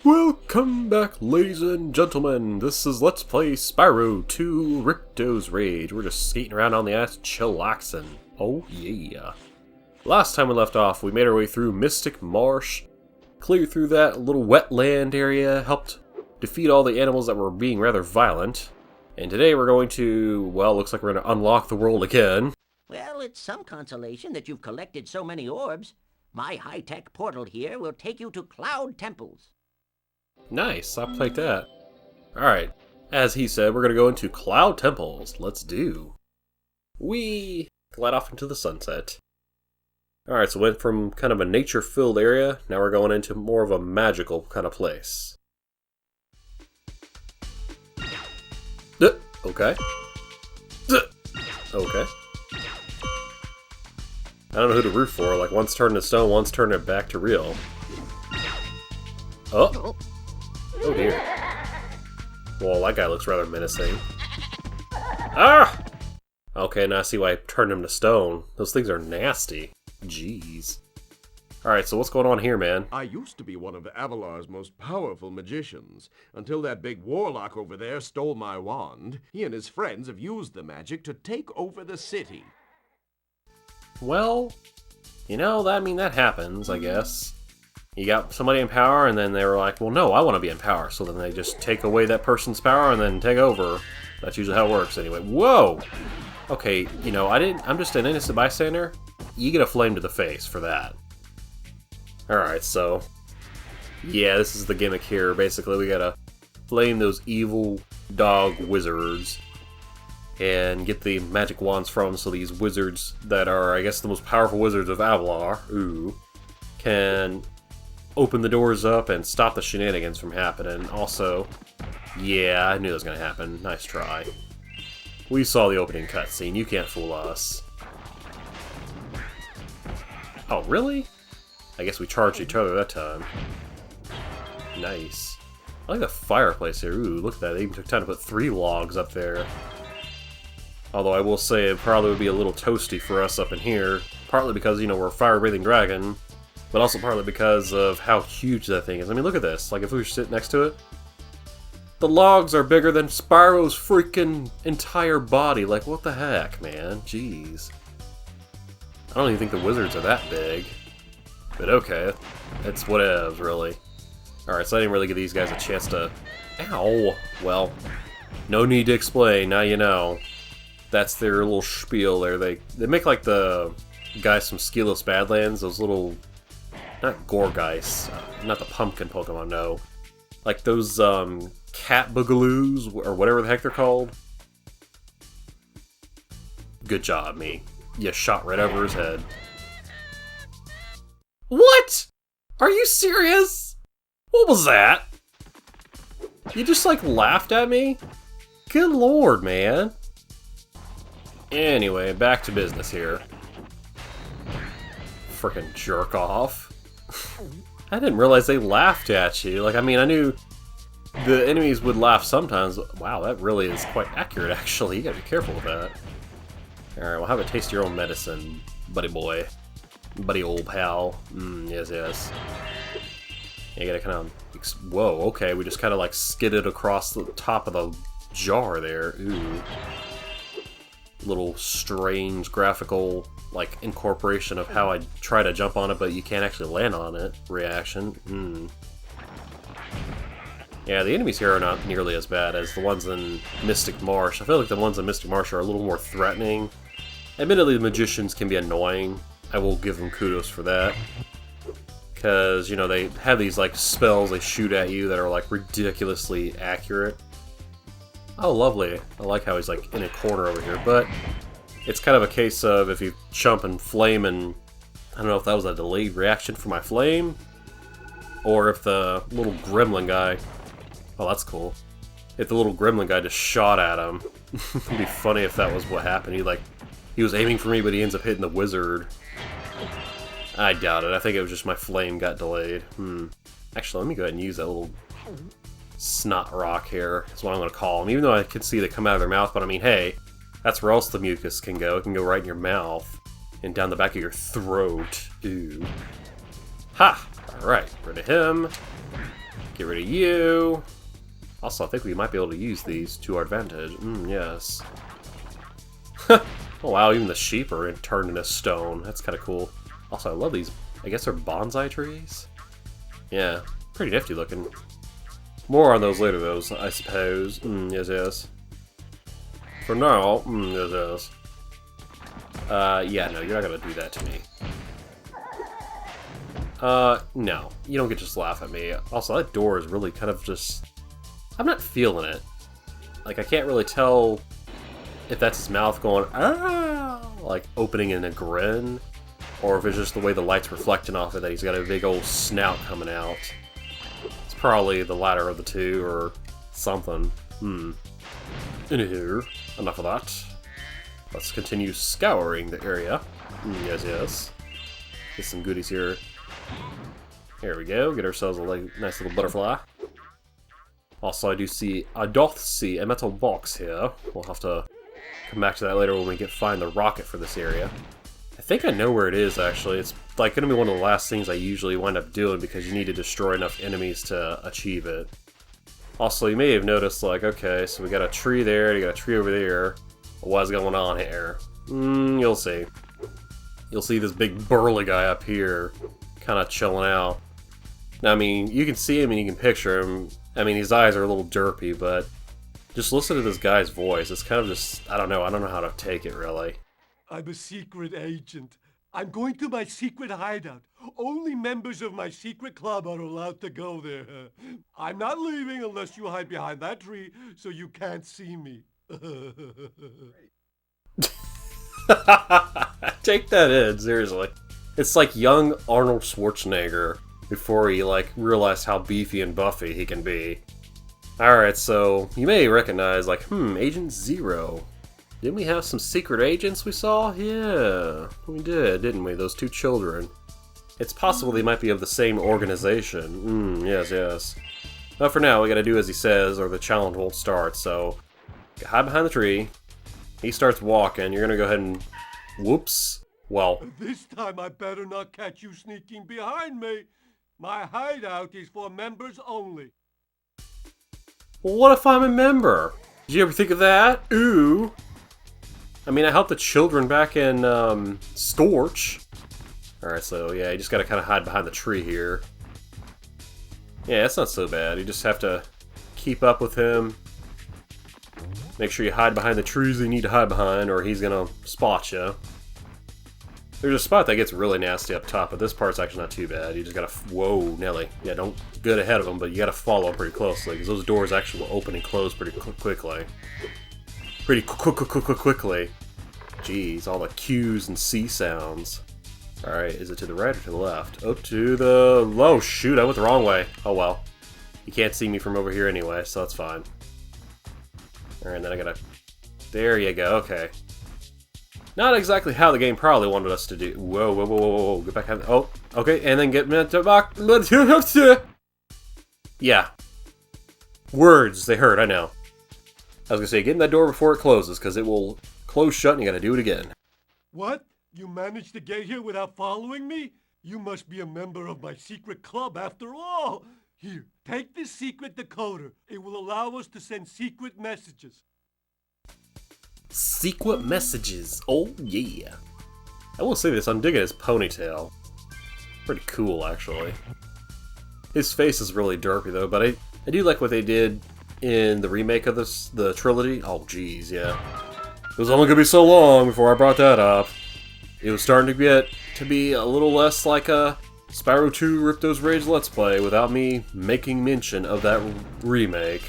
Welcome back, ladies and gentlemen. This is Let's Play Spyro 2 Ripto's Rage. We're just skating around on the ice, chillaxing. Oh yeah. Last time we left off, we made our way through Mystic Marsh, cleared through that little wetland area, helped defeat all the animals that were being rather violent. And today we're going to, well, looks like we're going to unlock the world again. Well, it's some consolation that you've collected so many orbs. My high-tech portal here will take you to Cloud Temples. Nice, I'll take that. Alright, as he said, we're going to go into Cloud Temples. Let's do. We glide off into the sunset. Alright, so went from kind of a nature-filled area, now we're going into more of a magical kind of place. Okay. Okay. I don't know who to root for, like one's turning to stone, one's turning it back to real. Oh! Oh dear. Well, that guy looks rather menacing. Ah! Okay, now I see why I turned him to stone. Those things are nasty. Jeez. Alright, so what's going on here, man? I used to be one of Avalar's most powerful magicians, until that big warlock over there stole my wand. He and his friends have used the magic to take over the city. Well, you know, that happens, I guess. You got somebody in power, and then they were like, well, no, I want to be in power. So then they just take away that person's power and then take over. That's usually how it works anyway. Whoa! Okay, you know, I'm just an innocent bystander. You get a flame to the face for that. Alright, so yeah, this is the gimmick here. Basically, we gotta flame those evil dog wizards and get the magic wands from them, so these wizards that are, I guess, the most powerful wizards of Avalar, can open the doors up and stop the shenanigans from happening. Also, yeah, I knew that was gonna happen. Nice try. We saw the opening cutscene. You can't fool us. Oh, really? I guess we charged each other that time. Nice. I like the fireplace here. Ooh, look at that. They even took time to put 3 logs up there. Although I will say it probably would be a little toasty for us up in here. Partly because, you know, we're a fire-breathing dragon. But also partly because of how huge that thing is. I mean, look at this. Like, if we were sitting next to it, the logs are bigger than Spyro's freaking entire body. Like, what the heck, man? Jeez. I don't even think the wizards are that big. But okay, it's whatevs, really. Alright, so I didn't really give these guys a chance to... Ow! Well, no need to explain, now you know. That's their little spiel there. They make like the guys from Skelos Badlands, those little... Not Gorgeist, not the pumpkin Pokemon, no. Like those, cat boogaloos, or whatever the heck they're called. Good job, me. You shot right over his head. What? Are you serious? What was that? You just, like, laughed at me? Good lord, man. Anyway, back to business here. Frickin' jerk off. I didn't realize they laughed at you. Like, I mean, I knew the enemies would laugh sometimes. Wow, that really is quite accurate, actually. You gotta be careful with that. Alright, well, have a taste of your own medicine, buddy boy. Buddy old pal. Yes, yes. You gotta kind of... Whoa, okay, we just kind of like skidded across the top of the jar there. Ooh. Little strange graphical, like, incorporation of how I try to jump on it, but you can't actually land on it. Reaction. Yeah, the enemies here are not nearly as bad as the ones in Mystic Marsh. I feel like the ones in Mystic Marsh are a little more threatening. Admittedly, the magicians can be annoying. I will give them kudos for that. Because, you know, they have these, like, spells they shoot at you that are, like, ridiculously accurate. Oh, lovely. I like how he's, like, in a corner over here. But it's kind of a case of if you jump and flame and... I don't know if that was a delayed reaction for my flame. Or if the little gremlin guy... Oh, that's cool. If the little gremlin guy just shot at him. It'd be funny if that was what happened. He was aiming for me, but he ends up hitting the wizard. I doubt it. I think it was just my flame got delayed. Actually, let me go ahead and use that little snot rock here. That's what I'm going to call them. Even though I can see they come out of their mouth, but I mean, hey, that's where else the mucus can go. It can go right in your mouth and down the back of your throat. Ooh. Ha! Alright, rid of him. Get rid of you. Also, I think we might be able to use these to our advantage. Yes. Oh wow, even the sheep are turned into stone. That's kind of cool. Also, I love these. I guess they're bonsai trees? Yeah, pretty nifty looking. More on those later, though, I suppose. Yes, yes. For now, yes, yes. Yeah, no, you're not gonna do that to me. No. You don't get to just laugh at me. Also, that door is really kind of just... I'm not feeling it. Like, I can't really tell if that's his mouth going, ah, like opening in a grin, or if it's just the way the light's reflecting off it that he's got a big old snout coming out. It's probably the latter of the two, or something. Anywho, enough of that. Let's continue scouring the area. Yes, yes. Get some goodies here. Here we go. Get ourselves a nice little butterfly. Also, I doth see a metal box here. We'll have to come back to that later when we find the rocket for this area. I think I know where it is, actually. It's like going to be one of the last things I usually wind up doing because you need to destroy enough enemies to achieve it. Also, you may have noticed, like, okay, so we got a tree there, you got a tree over there. What's going on here? You'll see. You'll see this big burly guy up here, kind of chilling out. Now, I mean, you can see him and you can picture him. I mean, his eyes are a little derpy, but just listen to this guy's voice. It's kind of just, I don't know how to take it, really. I'm a secret agent. I'm going to my secret hideout. Only members of my secret club are allowed to go there. I'm not leaving unless you hide behind that tree so you can't see me. Take that in, seriously. It's like young Arnold Schwarzenegger before he, like, realized how beefy and buffy he can be. Alright, so you may recognize, like, Agent Zero. Didn't we have some secret agents we saw? Yeah, we did, didn't we? Those two children. It's possible they might be of the same organization. Yes, yes. But for now, we gotta do as he says, or the challenge won't start, so... hide behind the tree. He starts walking, you're gonna go ahead and... whoops. Well... This time I better not catch you sneaking behind me. My hideout is for members only. Well, what if I'm a member? Did you ever think of that? Ooh. I mean, I helped the children back in, Storch. Alright, so yeah, you just gotta kind of hide behind the tree here. Yeah, that's not so bad. You just have to keep up with him. Make sure you hide behind the trees you need to hide behind, or he's gonna spot you. There's a spot that gets really nasty up top, but this part's actually not too bad. You just gotta... whoa, Nelly. Yeah, don't get ahead of him, but you gotta follow pretty closely, because those doors actually will open and close pretty quickly. Pretty quickly. Jeez, all the Q's and C sounds. Alright, is it to the right or to the left? Oh, to the... oh, shoot, I went the wrong way. Oh, well. You can't see me from over here anyway, so that's fine. Alright, then I gotta... there you go, okay. Not exactly how the game probably wanted us to do. Whoa, whoa, whoa, whoa, whoa. Get back on... oh, okay, and then get... yeah. Words, they hurt, I know. I was gonna say, get in that door before it closes, because it will close shut and you gotta do it again. What? You managed to get here without following me? You must be a member of my secret club after all. Here, take this secret decoder. It will allow us to send secret messages. Secret messages, oh yeah. I will say this, I'm digging his ponytail. Pretty cool, actually. His face is really derpy though, but I do like what they did in the remake of the trilogy. Oh jeez, yeah. It was only gonna be so long before I brought that up. It was starting to get to be a little less like a Spyro 2 Ripto's Rage Let's Play without me making mention of that remake.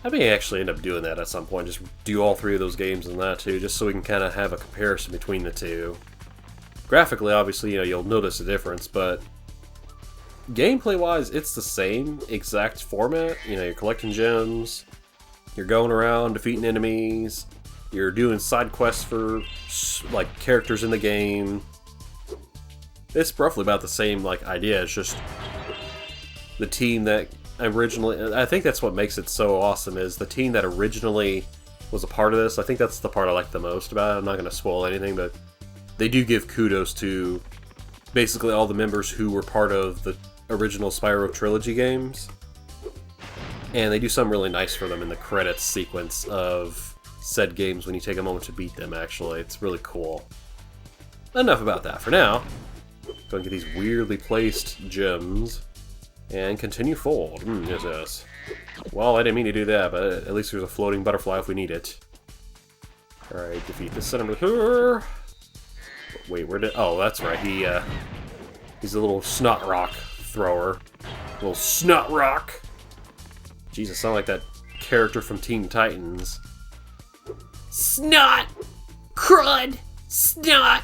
I may actually end up doing that at some point, just do all three of those games and that too, just so we can kind of have a comparison between the two. Graphically, obviously, you know, you'll notice a difference, but gameplay-wise, it's the same exact format. You know, you're collecting gems, you're going around defeating enemies, you're doing side quests for, like, characters in the game. It's roughly about the same, like, idea. It's just the team that originally... I think that's what makes it so awesome, is the team that originally was a part of this. I think that's the part I like the most about it. I'm not going to spoil anything, but they do give kudos to basically all the members who were part of the original Spyro trilogy games. And they do something really nice for them in the credits sequence of said games when you take a moment to beat them, actually. It's really cool. Enough about that for now. Go and get these weirdly placed gems. And continue forward. Yes, yes. Well, I didn't mean to do that, but at least there's a floating butterfly if we need it. Alright, defeat this center here. Wait, where did... Oh, that's right. He's a little snot rock thrower. Little snot rock. Jesus, sound like that character from Teen Titans. Snot! Crud! Snot!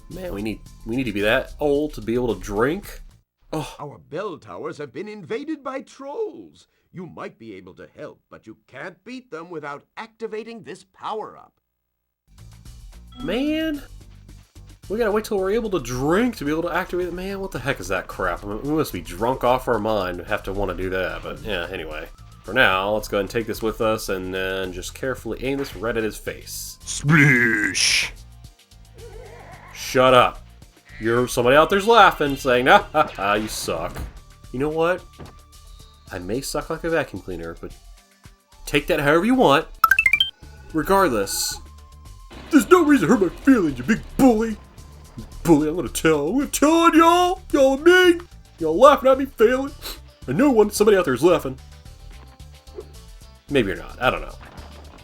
Man, we need to be that old to be able to drink. Oh. Our bell towers have been invaded by trolls. You might be able to help, but you can't beat them without activating this power-up. Man, we gotta wait till we're able to drink to be able to activate it. Man, what the heck is that crap? I mean, we must be drunk off our mind to have to want to do that, but yeah, anyway. For now, let's go ahead and take this with us and then just carefully aim this right at his face. Splish! Shut up. Somebody out there's laughing, saying, ah, ha, ha, you suck. You know what? I may suck like a vacuum cleaner, but take that however you want. Regardless, there's no reason to hurt my feelings, you big bully. Bully, I'm gonna tell on y'all. Y'all are mean. Y'all laughing at me failing. I know somebody out there is laughing. Maybe you're not. I don't know.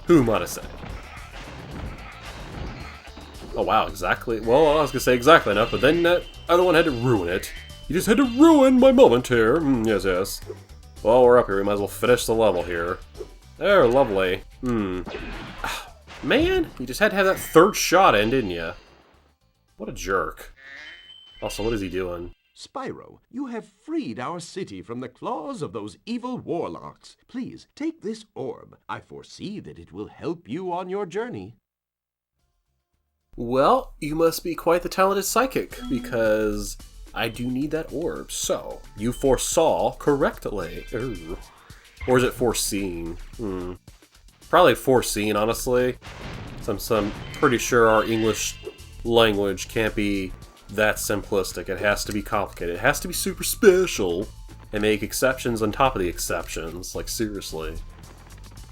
Who am I to say? Oh wow, exactly. Well, I was gonna say exactly enough, but then that other one had to ruin it. You just had to ruin my moment here. Yes, yes. Well, we're up here. We might as well finish the level here. There, lovely. Man, you just had to have that third shot in, didn't you? What a jerk. Also, what is he doing? Spyro, you have freed our city from the claws of those evil warlocks. Please, take this orb. I foresee that it will help you on your journey. Well, you must be quite the talented psychic, because I do need that orb. So, you foresaw correctly. Ooh. Or is it foreseen? Probably foreseen, honestly. I'm pretty sure our English language can't be that simplistic. It has to be complicated. It has to be super special and make exceptions on top of the exceptions. Like, seriously.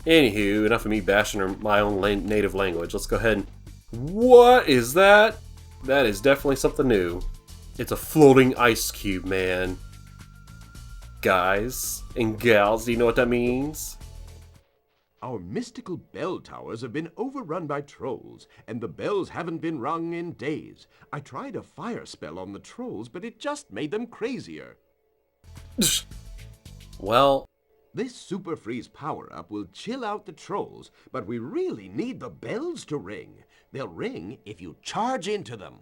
Anywho, enough of me bashing my own native language. Let's go ahead and... What is that? That is definitely something new. It's a floating ice cube, man. Guys and gals, do you know what that means? Our mystical bell towers have been overrun by trolls, and the bells haven't been rung in days. I tried a fire spell on the trolls, but it just made them crazier. Well... This Super Freeze power-up will chill out the trolls, but we really need the bells to ring. They'll ring if you charge into them.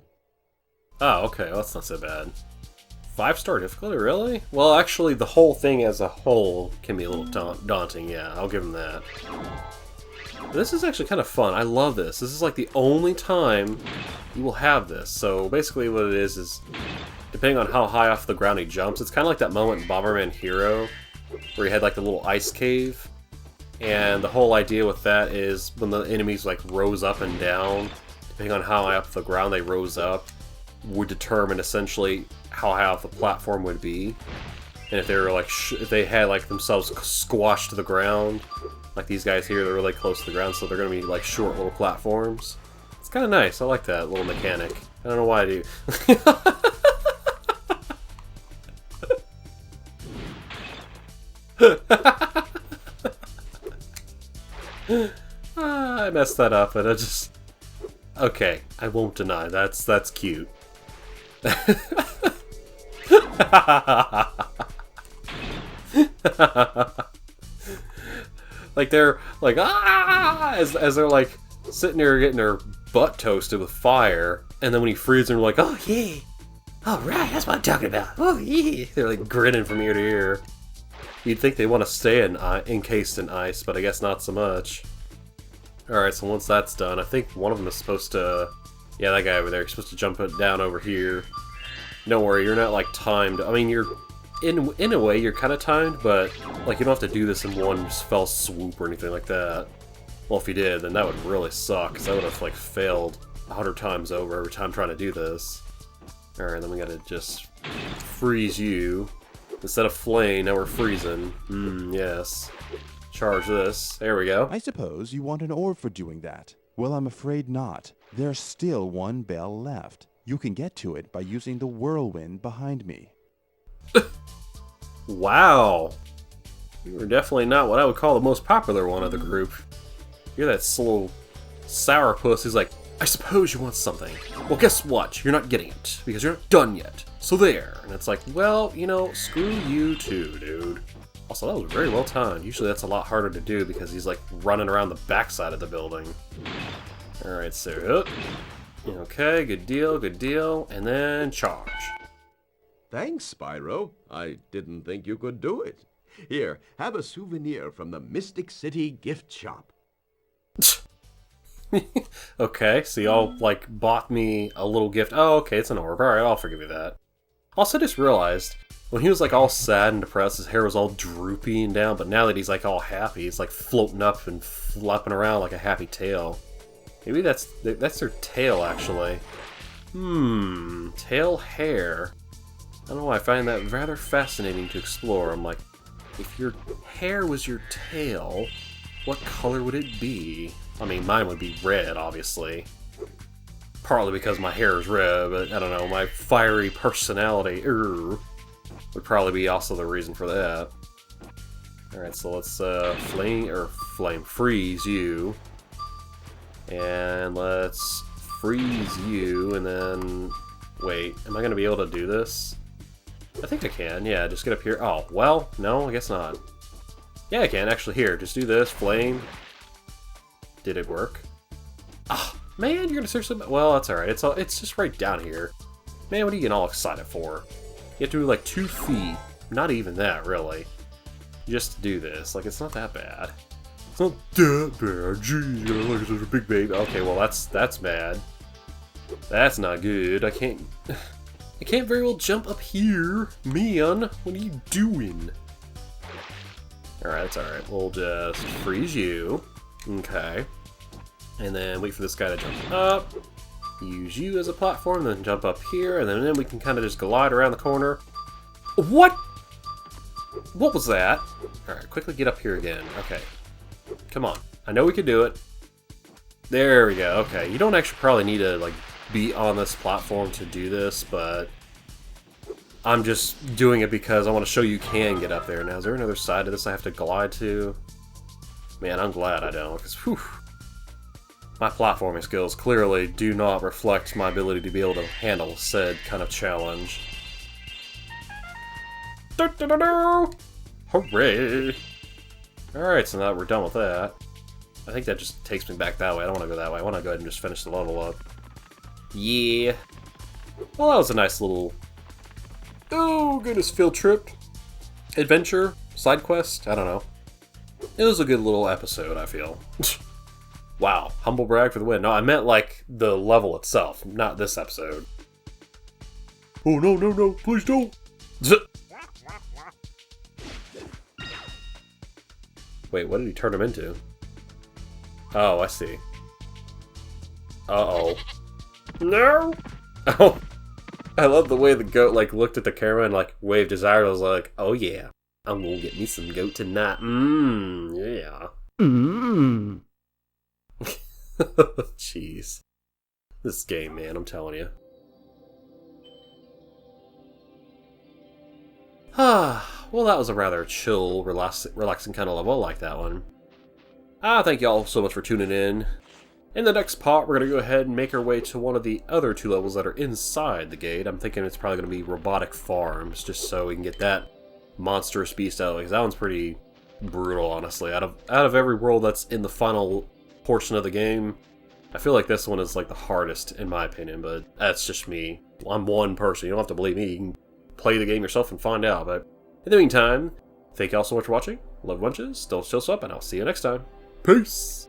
Oh, okay. Well, that's not so bad. 5-star difficulty, really? Well, actually, the whole thing as a whole can be a little daunting, yeah. I'll give them that. But this is actually kind of fun. I love this. This is like the only time you will have this. So basically what it is depending on how high off the ground he jumps, it's kind of like that moment in Bomberman Hero where he had like the little ice cave. And the whole idea with that is when the enemies like rose up and down, depending on how high up the ground they rose up, would determine essentially how high off the platform would be. And if they were like, if they had like themselves squashed to the ground, like these guys here, they're really close to the ground, so they're going to be like short little platforms. It's kind of nice. I like that little mechanic. I don't know why I do. I messed that up, and I just... Okay, I won't deny. That's cute. Like they're like as they're like sitting there getting their butt toasted with fire, and then when he frees them, they're like, oh yeah, all right, that's what I'm talking about. Oh yeah, they're like grinning from ear to ear. You'd think they want to stay encased in ice, but I guess not so much. Alright, so once that's done, I think one of them is supposed to... Yeah, that guy over there, he's supposed to jump it down over here. Don't worry, you're not, like, timed. I mean, you're... In a way, you're kind of timed, but, like, you don't have to do this in one fell swoop or anything like that. Well, if you did, then that would really suck, because I would have, like, failed 100 times over every time trying to do this. Alright, then we gotta just freeze you. Instead of flame, now we're freezing. Yes. Charge this. There we go. I suppose you want an orb for doing that. Well, I'm afraid not. There's still one bell left. You can get to it by using the whirlwind behind me. Wow. You were definitely not what I would call the most popular one of the group. You're that slow sourpuss who's like, I suppose you want something. Well, guess what? You're not getting it, because you're not done yet. So there. And it's like, well, you know, screw you too, dude. Also, that was very well timed. Usually that's a lot harder to do because he's like running around the backside of the building. Alright, so... Okay, good deal, good deal. And then charge. Thanks, Spyro. I didn't think you could do it. Here, have a souvenir from the Mystic City gift shop. Okay, so y'all, like, bought me a little gift. Oh, okay, it's an orb. Alright, I'll forgive you that. Also, I just realized, when he was, like, all sad and depressed, his hair was all droopy and down, but now that he's, like, all happy, he's, like, floating up and flapping around like a happy tail. Maybe that's their tail, actually. Tail hair. I don't know, I find that rather fascinating to explore. I'm like, if your hair was your tail, what color would it be? I mean, mine would be red, obviously. Partly because my hair is red, but I don't know, my fiery personality would probably be also the reason for that. Alright, so let's freeze you. And let's freeze you, and then... Wait, am I going to be able to do this? I think I can, yeah, just get up here. Oh, well, no, I guess not. Yeah, I can, actually, here, just do this, flame. Did it work? Ah, man, you're gonna seriously... Well, that's alright, it's just right down here. Man, what are you getting all excited for? You have to do, like, 2 feet. Not even that, really. Just to do this. Like, it's not that bad. It's not that bad. Jeez, you know, look at such a big baby. Okay, well, that's bad. That's not good. I can't very well jump up here. Man, what are you doing? Alright, that's alright. We'll just freeze you. Okay. And then wait for this guy to jump up. Use you as a platform, then jump up here, and then we can kind of just glide around the corner. What? What was that? Alright, quickly get up here again. Okay. Come on. I know we can do it. There we go. Okay, you don't actually probably need to, like, be on this platform to do this, but I'm just doing it because I want to show you can get up there. Now, is there another side to this I have to glide to? Man, I'm glad I don't, because, whew, my platforming skills clearly do not reflect my ability to be able to handle said kind of challenge. Hooray! Alright, so now that we're done with that, I think that just takes me back that way. I don't want to go that way. I want to go ahead and just finish the level up. Yeah. Well, that was a nice little... Oh, goodness, field trip. Adventure? Side quest? I don't know. It was a good little episode, I feel. Wow. Humble brag for the win. No, I meant, like, the level itself, not this episode. Oh, no, no, no. Please don't. Wait, what did he turn him into? Oh, I see. Uh-oh. No! Oh. I love the way the goat, like, looked at the camera and, like, waved his arrows. I was like, oh, yeah. I'm gonna get me some goat tonight. Yeah. Jeez. This game, man, I'm telling you. Well, that was a rather chill, relaxing kind of level. I like that one. Thank you all so much for tuning in. In the next part, we're going to go ahead and make our way to one of the other 2 levels that are inside the gate. I'm thinking it's probably going to be robotic farms, just so we can get that monstrous beast out of it, because that one's pretty brutal, honestly. Out of every world that's in the final portion of the game, I feel like this one is like the hardest, in my opinion, but that's just me. I'm one person. You don't have to believe me. You can play the game yourself and find out, but in the meantime, thank you all so much for watching. Love bunches, don't chill up, and I'll see you next time. Peace!